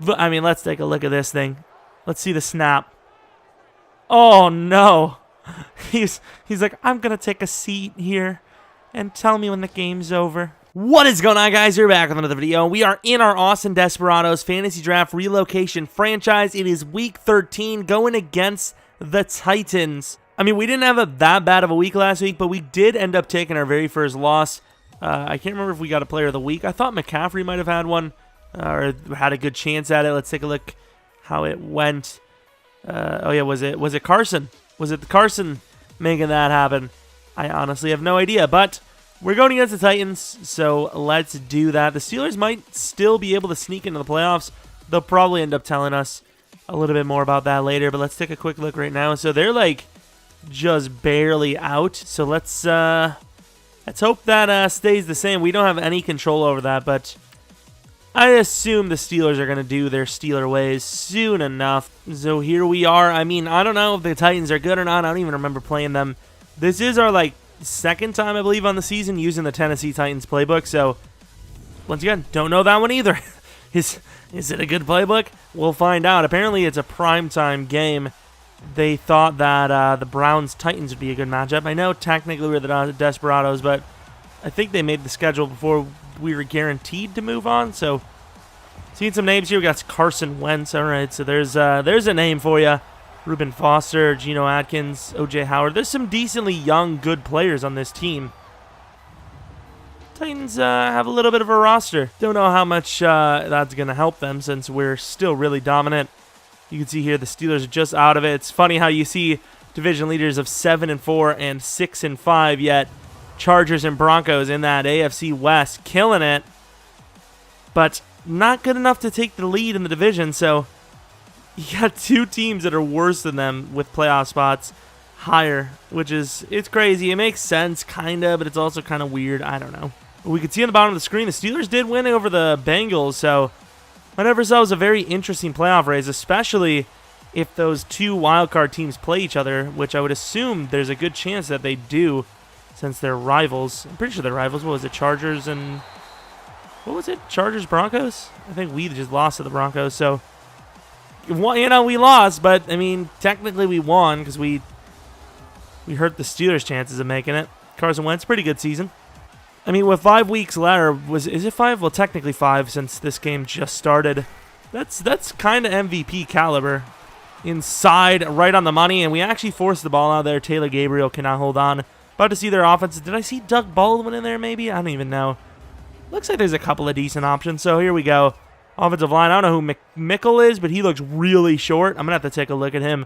I mean, let's take a look at this thing. Let's see the snap. Oh, no. He's like, I'm going to take a seat here and tell me when the game's over. What is going on, guys? We're back with another video. We are in our Relocation Desperados Fantasy Draft Relocation franchise. It is week 13 going against the Titans. I mean, we didn't have that bad of a week last week, but we did end up taking our very first loss. I can't remember if we got a player of the week. I thought McCaffrey might have had one or had a good chance at it. Let's take a look how it went. Oh yeah, was it Carson? Was it Carson making that happen? I honestly have no idea, but we're going against the Titans, so let's do that. The Steelers might still be able to sneak into the playoffs. They'll probably end up telling us a little bit more about that later, but let's take a quick look right now. So they're like just barely out. So let's hope that stays the same. We don't have any control over that, but I assume the Steelers are going to do their Steeler ways soon enough. So here we are. I mean, I don't know if the Titans are good or not. I don't even remember playing them. This is our second time, I believe, on the season using the Tennessee Titans playbook. So once again, don't know that one either. Is it a good playbook? We'll find out. Apparently, it's a primetime game. They thought that the Browns-Titans would be a good matchup. I know technically we're the Desperados, but I think they made the schedule before we were guaranteed to move on. So, seeing some names here. We got Carson Wentz. All right, so there's a name for you. Reuben Foster, Geno Atkins, O.J. Howard. There's some decently young, good players on this team. Titans have a little bit of a roster. Don't know how much that's going to help them since we're still really dominant. You can see here the Steelers are just out of it. It's funny how you see division leaders of 7-4 and 6-5, yet Chargers and Broncos in that AFC West killing it, but not good enough to take the lead in the division. So you got two teams that are worse than them with playoff spots higher, which is, it's crazy. It makes sense, kind of, but it's also kind of weird. I don't know. We can see on the bottom of the screen, the Steelers did win over the Bengals, so might have ourselves a very interesting playoff race, especially if those two wildcard teams play each other, which I would assume there's a good chance that they do since they're rivals. I'm pretty sure they're rivals. What was it, Chargers and... what was it, Chargers, Broncos? I think we just lost to the Broncos, so... you know, we lost, but, I mean, technically we won because we hurt the Steelers' chances of making it. Carson Wentz, pretty good season. I mean, with 5 weeks later, is it 5? Well, technically 5 since this game just started. That's kind of MVP caliber. Inside, right on the money, and we actually forced the ball out there. Taylor Gabriel cannot hold on. About to see their offense. Did I see Doug Baldwin in there, maybe? I don't even know. Looks like there's a couple of decent options, so here we go. Offensive line, I don't know who Mickle is, but he looks really short. I'm going to have to take a look at him.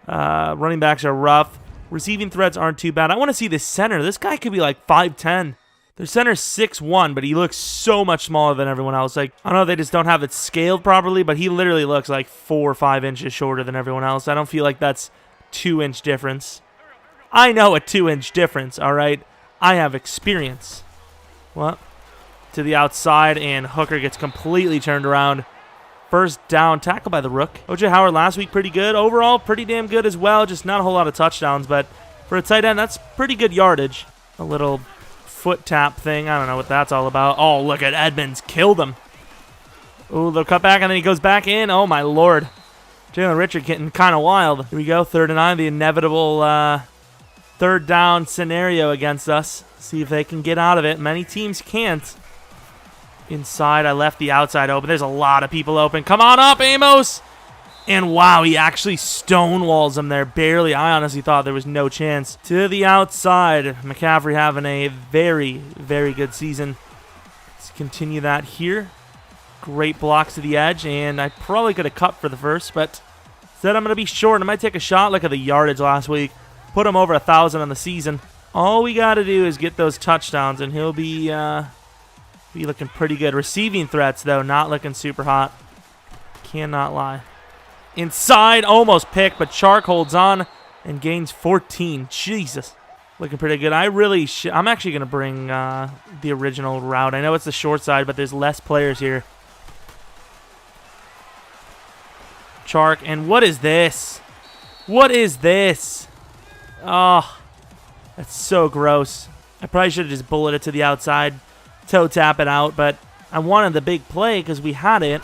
Running backs are rough. Receiving threats aren't too bad. I want to see this center. This guy could be like 5'10". Their center's 6'1", but he looks so much smaller than everyone else. Like, I don't know if they just don't have it scaled properly, but he literally looks like 4 or 5 inches shorter than everyone else. I don't feel like that's 2-inch difference. I know a 2-inch difference, all right? I have experience. What? To the outside, and Hooker gets completely turned around. First down, tackle by the Rook. O.J. Howard last week, pretty good. Overall, pretty damn good as well. Just not a whole lot of touchdowns, but for a tight end, that's pretty good yardage. A little foot tap thing. I don't know what that's all about. Oh, look at Edmonds. Killed him. Oh, they'll cut back, and then he goes back in. Oh, my Lord. Jalen Richard getting kind of wild. Here we go, 3rd and 9. The inevitable third down scenario against us. See if they can get out of it. Many teams can't. Inside, I left the outside open. There's a lot of people open. Come on up, Amos! And wow, he actually stonewalls them there. Barely. I honestly thought there was no chance. To the outside. McCaffrey having a very, very good season. Let's continue that here. Great blocks to the edge, and I probably could have cut for the first, but instead I'm going to be short. I might take a shot. Look at the yardage last week. Put him over 1,000 on the season. All we got to do is get those touchdowns, and he'll be looking pretty good. Receiving threats, though, not looking super hot. Cannot lie. Inside, almost picked, but Chark holds on and gains 14. Jesus. Looking pretty good. I'm actually going to bring the original route. I know it's the short side, but there's less players here. Chark, and what is this? What is this? Oh, that's so gross. I probably should have just bulleted to the outside, toe tap it out, but I wanted the big play because we had it.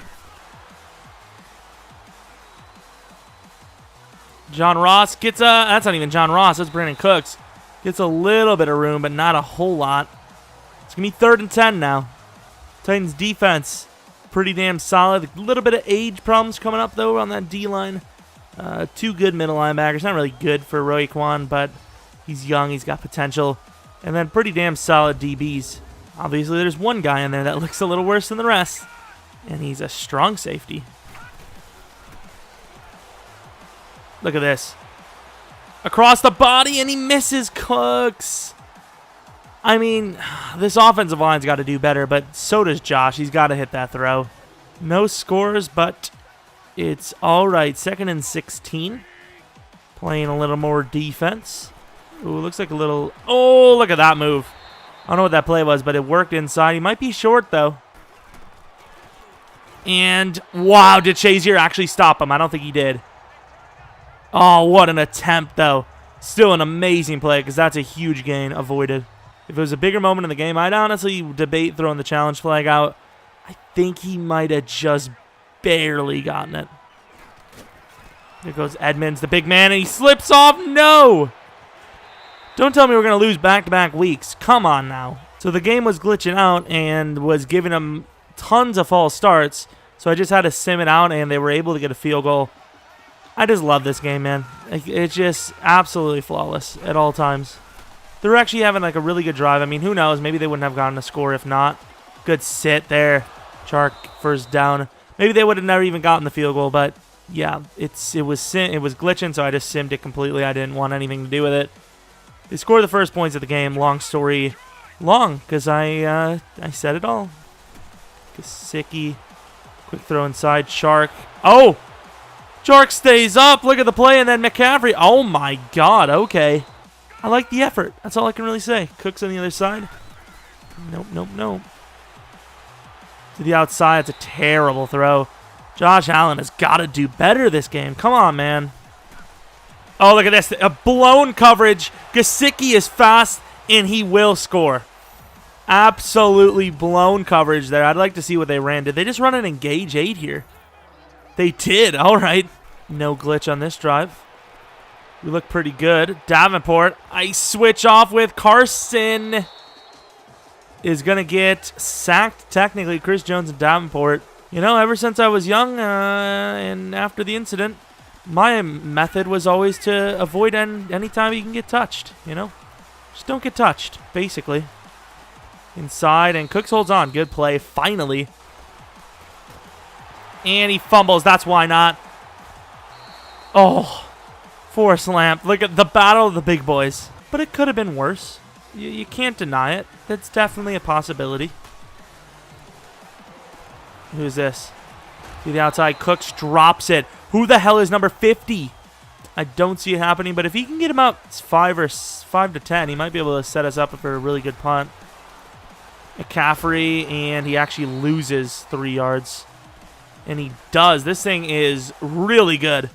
John Ross gets that's not even John Ross. That's Brandon Cooks. Gets a little bit of room, but not a whole lot. It's going to be 3rd and 10 now. Titans defense, pretty damn solid. A little bit of age problems coming up, though, on that D-line. 2 good middle linebackers. Not really good for Roquan, but he's young. He's got potential. And then pretty damn solid DBs. Obviously, there's one guy in there that looks a little worse than the rest, and he's a strong safety. Look at this. Across the body, and he misses Cooks. I mean, this offensive line's got to do better, but so does Josh. He's got to hit that throw. No scores, but it's all right. 2nd and 16. Playing a little more defense. Ooh, looks like a little... Oh, look at that move. I don't know what that play was, but it worked inside. He might be short, though. And, wow, did Shazier actually stop him? I don't think he did. Oh, what an attempt, though. Still an amazing play, because that's a huge gain avoided. If it was a bigger moment in the game, I'd honestly debate throwing the challenge flag out. I think he might have just barely gotten it. There goes Edmonds, the big man, and he slips off. No! Don't tell me we're going to lose back-to-back weeks. Come on now. So the game was glitching out and was giving them tons of false starts. So I just had to sim it out, and they were able to get a field goal. I just love this game, man. It's just absolutely flawless at all times. They're actually having like a really good drive. I mean, who knows? Maybe they wouldn't have gotten a score if not. Good sit there. Chark 1st down. Maybe they would have never even gotten the field goal, but yeah, it was glitching, so I just simmed it completely. I didn't want anything to do with it. They scored the first points of the game. Long story long, because I said it all. Gesicki. Quick throw inside. Chark. Oh! Chark stays up. Look at the play, and then McCaffrey. Oh, my God. Okay. I like the effort. That's all I can really say. Cooks on the other side. Nope, nope, nope. To the outside. It's a terrible throw. Josh Allen has got to do better this game. Come on, man. Oh, look at this. A blown coverage. Gesicki is fast, and he will score. Absolutely blown coverage there. I'd like to see what they ran. Did they just run an engage 8 here? They did. All right. No glitch on this drive. We look pretty good. Davenport. I switch off with Carson. Is going to get sacked. Technically, Chris Jones and Davenport. You know, ever since I was young and after the incident, my method was always to avoid any time you can get touched, you know? Just don't get touched, basically. Inside, and Cooks holds on. Good play, finally. And he fumbles. That's why not. Oh, Forrest Lamp. Look at the battle of the big boys. But it could have been worse. You can't deny it. That's definitely a possibility. Who's this? To the outside. Cooks drops it. Who the hell is number 50? I don't see it happening, but if he can get him out 5 to 10, he might be able to set us up for a really good punt. McCaffrey, and he actually loses 3 yards. And he does. This thing is really good.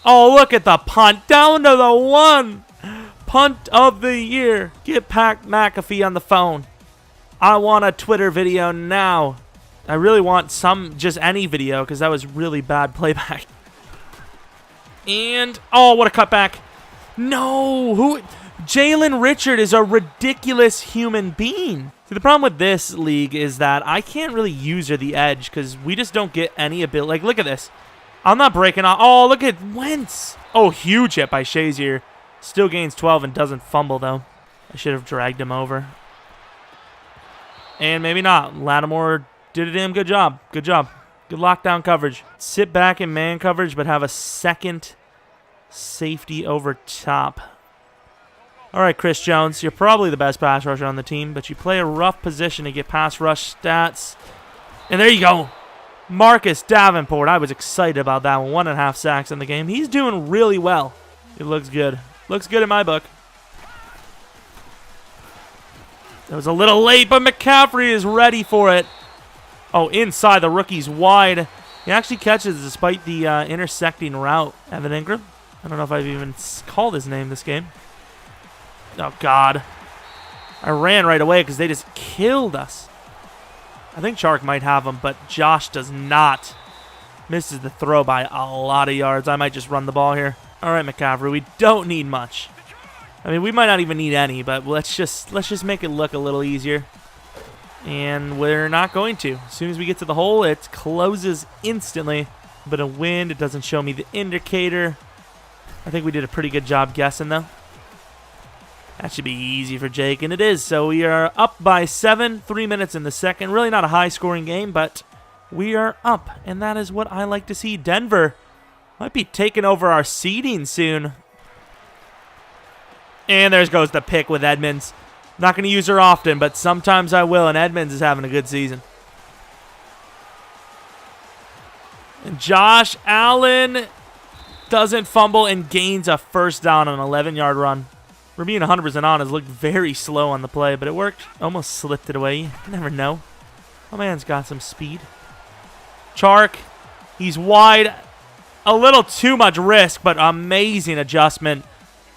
Oh, look at the punt. Down to the 1. Punt of the year. Get Pat McAfee on the phone. I want a Twitter video now. I really want just any video, because that was really bad playback. And, oh, what a cutback. No. Jalen Richard is a ridiculous human being. See, the problem with this league is that I can't really use the edge, because we just don't get any ability. Like, look at this. I'm not breaking off. Oh, look at Wentz. Oh, huge hit by Shazier. Still gains 12 and doesn't fumble, though. I should have dragged him over. And maybe not. Lattimore did a damn good job. Good job. Good lockdown coverage. Sit back in man coverage, but have a second safety over top. All right, Chris Jones, you're probably the best pass rusher on the team, but you play a rough position to get pass rush stats. And there you go. Marcus Davenport. I was excited about that one. 1.5 sacks in the game. He's doing really well. It looks good. Looks good in my book. That was a little late, but McCaffrey is ready for it. Oh, inside, the rookie's wide. He actually catches despite the intersecting route. Evan Ingram. I don't know if I've even called his name this game. Oh, God. I ran right away because they just killed us. I think Chark might have him, but Josh does not. Misses the throw by a lot of yards. I might just run the ball here. All right, McCaffrey, we don't need much. I mean, we might not even need any, but let's just make it look a little easier. And we're not going to. As soon as we get to the hole, it closes instantly. A bit of wind. It doesn't show me the indicator. I think we did a pretty good job guessing, though. That should be easy for Jake, and it is. So we are up by 7, 3 minutes in the second. Really not a high-scoring game, but we are up, and that is what I like to see. Denver might be taking over our seeding soon. And there goes the pick with Edmonds. Not going to use her often, but sometimes I will, and Edmonds is having a good season. And Josh Allen doesn't fumble and gains a first down on an 11-yard run. We're being 100% honest. Looked very slow on the play, but it worked. Almost slipped it away. You never know. My man's got some speed. Chark, he's wide. A little too much risk, but amazing adjustment.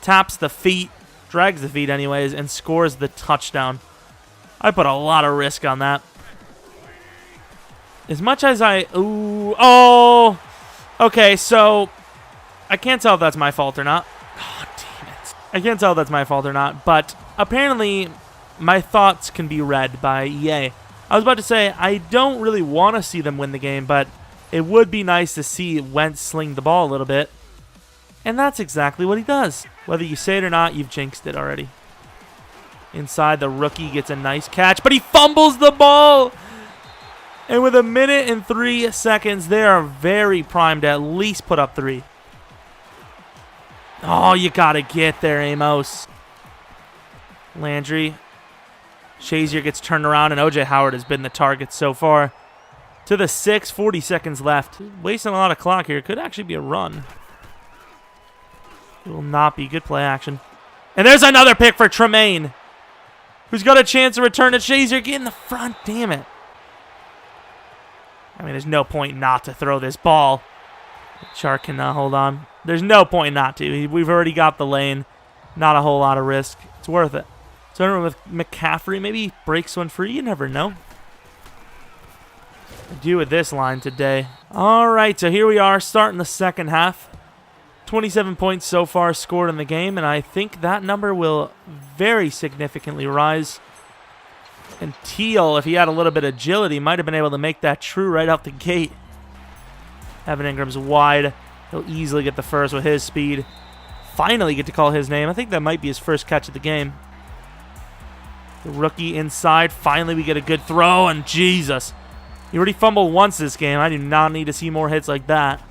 Taps the feet, drags the feet anyways, and scores the touchdown. I put a lot of risk on that. As much as I... Ooh, oh! Okay, so... I can't tell if that's my fault or not. Oh, damn it. I can't tell if that's my fault or not, but apparently my thoughts can be read by EA. I was about to say, I don't really want to see them win the game, but it would be nice to see Wentz sling the ball a little bit. And that's exactly what he does. Whether you say it or not, you've jinxed it already. Inside, the rookie gets a nice catch, but he fumbles the ball! And with 1 minute and 3 seconds, they are very primed to at least put up 3. Oh, you got to get there, Amos. Landry. Shazier gets turned around, and O.J. Howard has been the target so far. To the 6, 40 seconds left. Wasting a lot of clock here. Could actually be a run. It will not be. Good play action. And there's another pick for Tremaine, who's got a chance to return to Shazier. Get in the front. Damn it. I mean, there's no point not to throw this ball. Chark cannot hold on. There's no point not to. We've already got the lane. Not a whole lot of risk. It's worth it. So with McCaffrey, maybe he breaks one free. You never know. I do with this line today. All right, so here we are starting the second half. 27 points so far scored in the game, and I think that number will very significantly rise. And Teal, if he had a little bit of agility, might have been able to make that true right out the gate. Evan Ingram's wide. He'll easily get the first with his speed. Finally get to call his name. I think that might be his first catch of the game. The rookie inside. Finally we get a good throw, and Jesus. He already fumbled once this game. I do not need to see more hits like that.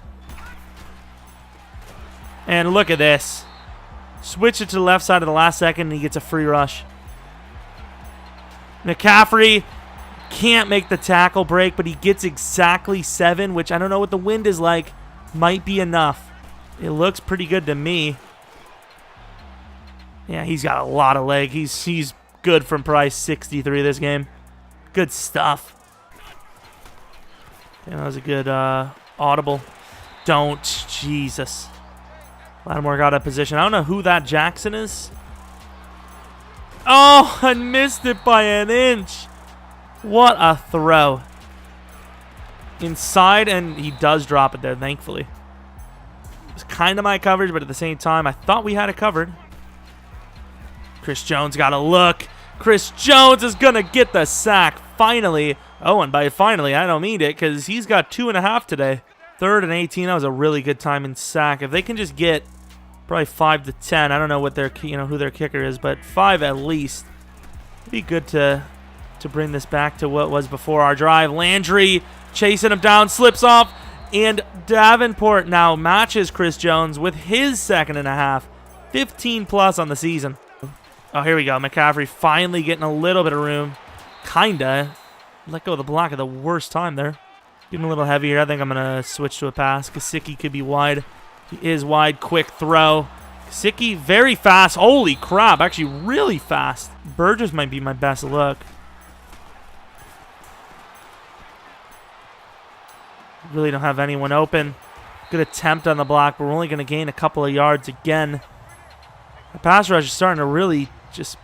And look at this. Switch it to the left side of the last second, and he gets a free rush. McCaffrey can't make the tackle break, but he gets exactly 7, which I don't know what the wind is like. Might be enough. It looks pretty good to me. Yeah, he's got a lot of leg. He's good from price 63 this game. Good stuff. Yeah, that was a good audible. Don't. Jesus. Lattimore got a position. I don't know who that Jackson is. Oh, I missed it by an inch. What a throw. Inside, and he does drop it there, thankfully. It was kind of my coverage, but at the same time, I thought we had it covered. Chris Jones got a look. Chris Jones is going to get the sack, finally. Oh, and by finally, I don't mean it, because he's got 2.5 today. 3rd and 18, that was a really good time in sack. If they can just get probably 5 to 10, I don't know what their who their kicker is, but 5 at least. It'd be good to bring this back to what was before our drive. Landry chasing him down, slips off, and Davenport now matches Chris Jones with his 2.5. 15 plus on the season. Oh, here we go. McCaffrey finally getting a little bit of room. Kinda. Let go of the block at the worst time there. Getting a little heavier. I think I'm going to switch to a pass. Gesicki could be wide. He is wide. Quick throw. Gesicki very fast. Holy crap. Actually really fast. Burgess might be my best look. Really don't have anyone open. Good attempt on the block, but we're only going to gain a couple of yards again. The pass rush is starting to really just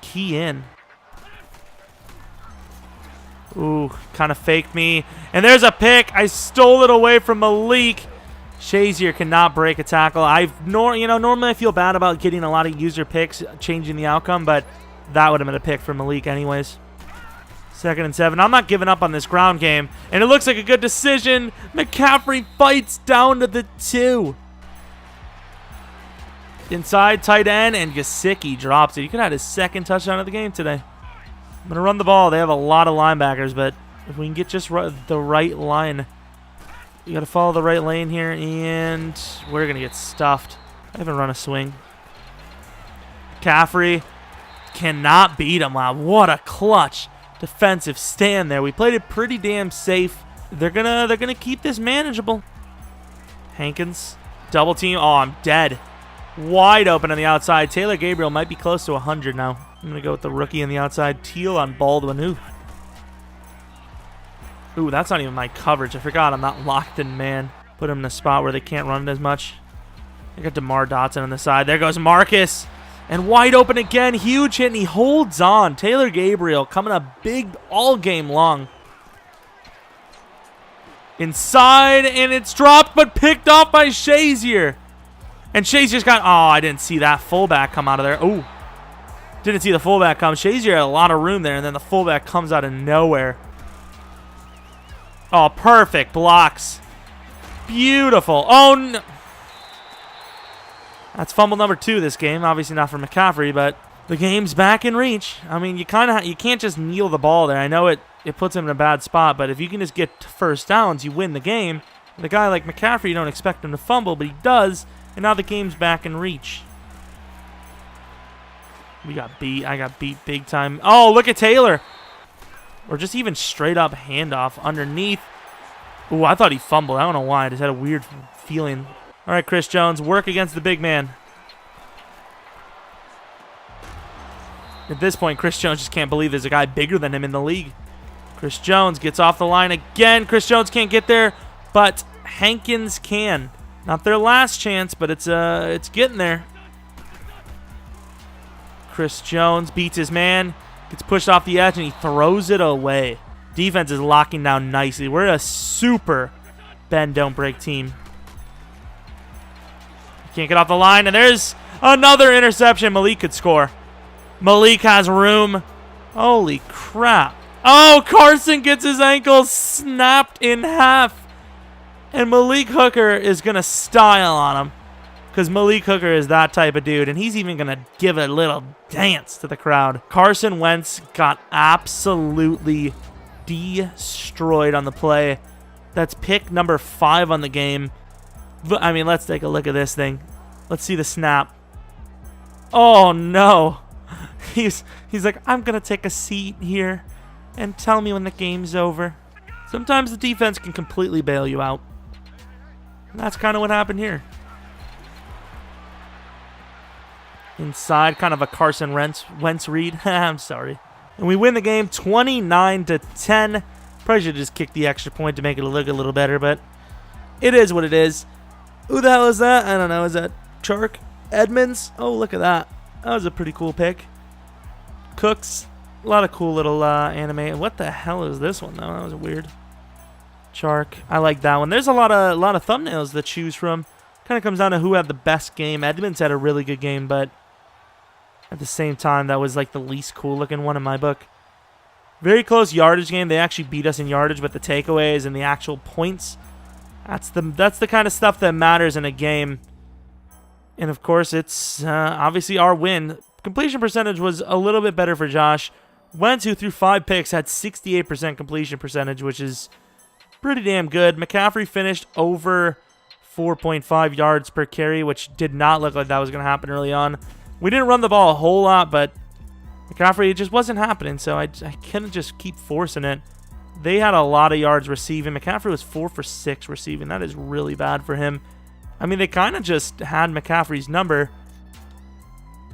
key in. Ooh, kind of faked me. And there's a pick. I stole it away from Malik. Shazier cannot break a tackle. Normally I feel bad about getting a lot of user picks, changing the outcome, but that would have been a pick for Malik anyways. 2nd and 7. I'm not giving up on this ground game, and it looks like a good decision. McCaffrey fights down to the 2. Inside, tight end, and Gesicki drops it. He could have had his 2nd touchdown of the game today. I'm going to run the ball. They have a lot of linebackers, but if we can get just the right line, you got to follow the right lane here, and we're going to get stuffed. I haven't run a swing. McCaffrey cannot beat him. Wow, what a clutch defensive stand there. We played it pretty damn safe. They're gonna keep this manageable. Hankins, double team. Oh, I'm dead. Wide open on the outside. Taylor Gabriel might be close to 100 now. I'm gonna go with the rookie on the outside. Teal on Baldwin. Ooh, that's not even my coverage. I forgot I'm not locked in man. Put him in a spot where they can't run it as much. I got DeMar Dotson on the side. There goes Marcus. And wide open again. Huge hit, and he holds on. Taylor Gabriel coming up big all game long. Inside, and it's dropped, but picked off by Shazier. And Shazier's got... Oh, I didn't see that fullback come out of there. Oh, didn't see the fullback come. Shazier had a lot of room there, and then the fullback comes out of nowhere. Oh, perfect blocks. Beautiful. Oh, no. That's fumble number 2 this game. Obviously not for McCaffrey, but the game's back in reach. I mean, you can't just kneel the ball there. I know it puts him in a bad spot, but if you can just get first downs, you win the game. With a guy like McCaffrey, you don't expect him to fumble, but he does, and now the game's back in reach. We got beat. I got beat big time. Oh, look at Taylor. Or just even straight up handoff underneath. Ooh, I thought he fumbled. I don't know why. I just had a weird feeling. All right, Chris Jones, work against the big man. At this point, Chris Jones just can't believe there's a guy bigger than him in the league. Chris Jones gets off the line again. Chris Jones can't get there, but Hankins can. Not their last chance, but it's getting there. Chris Jones beats his man, gets pushed off the edge, and he throws it away. Defense is locking down nicely. We're a super bend, don't break team. Can't get off the line, and there's another interception. Malik could score. Malik has room. Holy crap. Oh, Carson gets his ankle snapped in half. And Malik Hooker is going to style on him. Because Malik Hooker is that type of dude, and he's even going to give a little dance to the crowd. Carson Wentz got absolutely destroyed on the play. That's pick number 5 on the game. I mean, let's take a look at this thing. Let's see the snap. Oh, no. He's like, I'm going to take a seat here and tell me when the game's over. Sometimes the defense can completely bail you out. And that's kind of what happened here. Inside, kind of a Carson Wentz read. I'm sorry. And we win the game 29-10. Probably should just kick the extra point to make it look a little better, but it is what it is. Who the hell is that? I don't know. Is that Chark? Edmonds? Oh, look at that. That was a pretty cool pick. Cooks. A lot of cool little anime. What the hell is this one, though? That was weird. Chark. I like that one. There's a lot of thumbnails to choose from. Kind of comes down to who had the best game. Edmonds had a really good game, but at the same time, that was like the least cool-looking one in my book. Very close yardage game. They actually beat us in yardage, but the takeaways and the actual points, that's the kind of stuff that matters in a game. And, of course, it's obviously our win. Completion percentage was a little bit better for Josh. Wentz, who threw 5 picks, had 68% completion percentage, which is pretty damn good. McCaffrey finished over 4.5 yards per carry, which did not look like that was going to happen early on. We didn't run the ball a whole lot, but McCaffrey, it just wasn't happening, so I couldn't just keep forcing it. They had a lot of yards receiving. McCaffrey was 4 for 6 receiving. That is really bad for him. I mean, they kind of just had McCaffrey's number,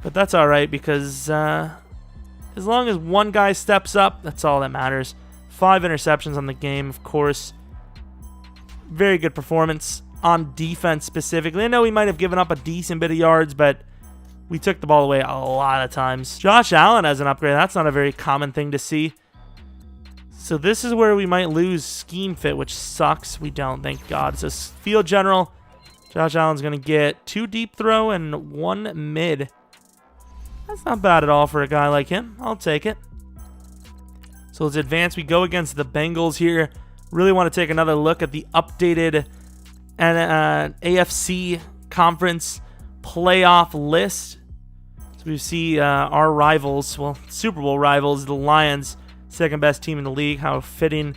but that's all right because as long as one guy steps up, that's all that matters. 5 interceptions on the game, of course. Very good performance on defense specifically. I know we might have given up a decent bit of yards, but we took the ball away a lot of times. Josh Allen has an upgrade. That's not a very common thing to see. So this is where we might lose scheme fit, which sucks. We don't, thank God. So field general, Josh Allen's going to get 2 deep throw and 1 mid. That's not bad at all for a guy like him. I'll take it. So let's advance. We go against the Bengals here. Really want to take another look at the updated AFC conference playoff list. So we see our rivals, well, Super Bowl rivals, the Lions, second best team in the league. How fitting.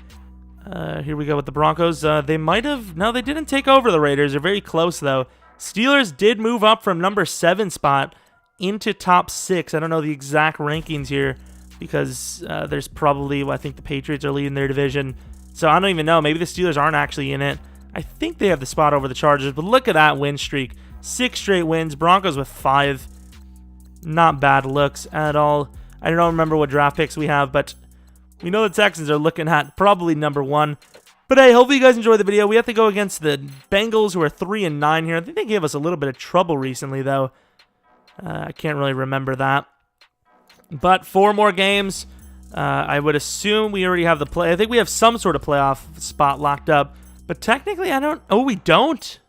Here we go with the Broncos. They might have, no, they didn't take over the Raiders. They're very close, though. Steelers did move up from number 7 spot into top 6. I don't know the exact rankings here because there's probably, well, I think the Patriots are leading their division. So I don't even know. Maybe the Steelers aren't actually in it. I think they have the spot over the Chargers, but look at that win streak. 6 straight wins. Broncos with 5. Not bad looks at all. I don't remember what draft picks we have, but we know the Texans are looking at probably number 1. But hey, hopefully you guys enjoyed the video. We have to go against the Bengals, who are 3-9 here. I think they gave us a little bit of trouble recently, though. I can't really remember that. But 4 more games. I would assume we already have the play. I think we have some sort of playoff spot locked up. But technically, I don't. Oh, we don't?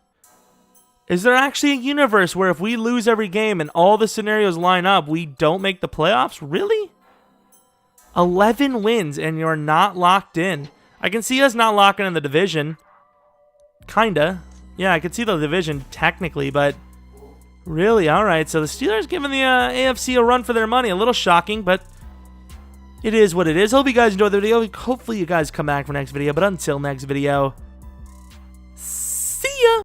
Is there actually a universe where if we lose every game and all the scenarios line up, we don't make the playoffs? Really? 11 wins and you're not locked in. I can see us not locking in the division. Kinda. Yeah, I could see the division technically, but really? Alright, so the Steelers giving the AFC a run for their money. A little shocking, but it is what it is. Hope you guys enjoyed the video. Hopefully you guys come back for next video, but until next video,